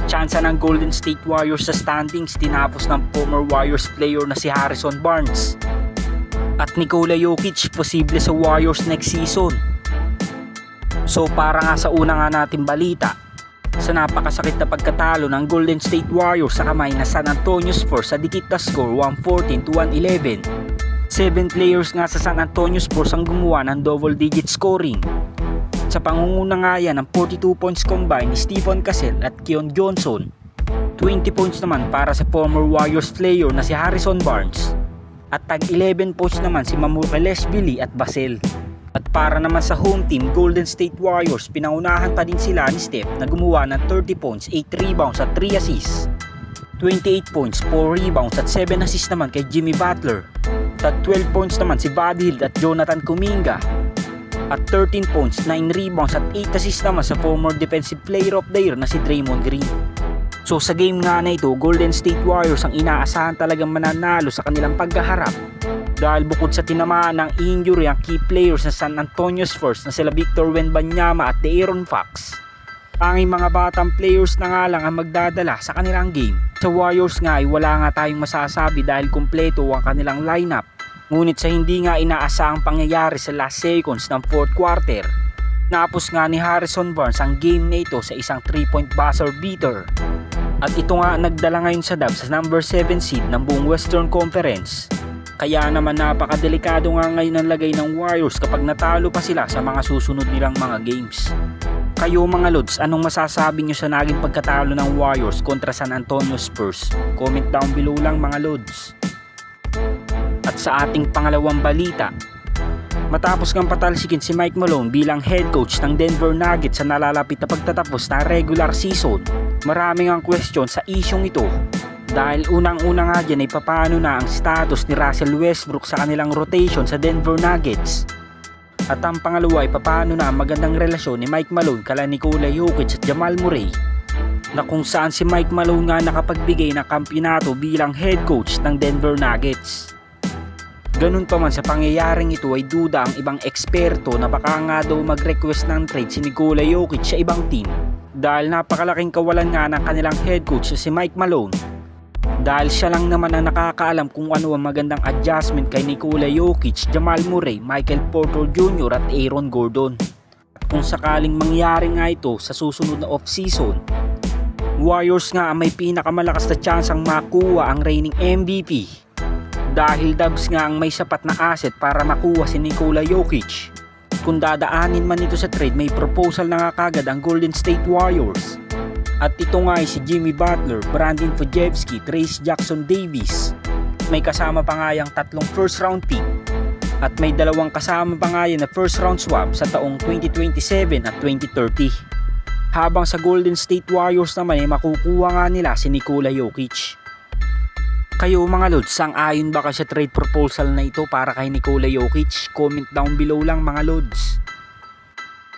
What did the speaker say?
tsansa ng Golden State Warriors sa standings tinapos ng former Warriors player na si Harrison Barnes. At Nikola Jokic posible sa Warriors next season. So para nga sa una nga natin balita, sa napakasakit na pagkatalo ng Golden State Warriors sa kamay na San Antonio Spurs sa dikit na score 114-111. 7 players nga sa San Antonio Spurs ang gumawa ng double digit scoring. Sa pangunguna nga yan ng 42 points combined ni Stephen Cassell at Keon Johnson. 20 points naman para sa former Warriors player na si Harrison Barnes. At tag 11 points naman si Mamukelashvili at Vassell. At para naman sa home team Golden State Warriors, pinaunahan pa din sila ni Steph na gumawa ng 30 points, 8 rebounds at 3 assists. 28 points, 4 rebounds at 7 assists naman kay Jimmy Butler. At 12 points naman si Buddy Hield at Jonathan Kuminga. At 13 points, 9 rebounds at 8 assists naman sa former Defensive Player of the Year na si Draymond Green. So sa game nga na ito, Golden State Warriors ang inaasahan talagang mananalo sa kanilang pagkaharap. Dahil bukod sa tinamaan ng injury ang key players ng San Antonio Spurs na sila Victor Wembanyama at De'Aaron Fox, tanging mga batang players na nga lang ang magdadala sa kanilang game. Sa Warriors nga ay wala nga tayong masasabi dahil kumpleto ang kanilang lineup. Ngunit sa hindi nga inaasahang pangyayari sa last seconds ng 4th quarter, napos nga ni Harrison Barnes ang game na ito sa isang 3-point buzzer beater. At ito nga nagdala ngayon sa Dubs sa number 7 seed ng buong Western Conference. Kaya naman napakadelikado nga ngayon ang lagay ng Warriors kapag natalo pa sila sa mga susunod nilang mga games. Kayo mga Lods, anong masasabi nyo sa naging pagkatalo ng Warriors kontra San Antonio Spurs? Comment down below lang mga Lods. At sa ating pangalawang balita, matapos ng patalsikin si Mike Malone bilang head coach ng Denver Nuggets sa nalalapit na pagtatapos na regular season, maraming ang question sa isyong ito. Dahil unang-una nga dyan ay papaano na ang status ni Russell Westbrook sa kanilang rotation sa Denver Nuggets. At ang pangalawa ay papaano na ang magandang relasyon ni Mike Malone kala Nikola Jokic at Jamal Murray, na kung saan si Mike Malone nga nakapagbigay ng kampyonato bilang head coach ng Denver Nuggets. Ganun pa man sa pangyayaring ito ay duda ang ibang eksperto na baka nga daw mag-request ng trade si Nikola Jokic sa ibang team dahil napakalaking kawalan nga ng kanilang head coach si Mike Malone. Dahil siya lang naman ang nakakaalam kung ano ang magandang adjustment kay Nikola Jokic, Jamal Murray, Michael Porter Jr. at Aaron Gordon. Kung sakaling mangyari nga ito sa susunod na off-season, Warriors nga ang may pinakamalakas na tsansang makuha ang reigning MVP. Dahil Dubs nga ang may sapat na asset para makuha si Nikola Jokic. Kung dadaanin man ito sa trade, may proposal na nga kagad ang Golden State Warriors. At ito nga ay si Jimmy Butler, Brandon Podziemski, Trayce Jackson-Davis. May kasama pa nga yung 3 first round pick. At may 2 kasama pa nga yan na first round swap sa taong 2027 at 2030. Habang sa Golden State Warriors naman ay makukuha nga nila si Nikola Jokic. Kayo mga Lods, sang-ayon ba kayo sa trade proposal na ito para kay Nikola Jokic? Comment down below lang mga Lods.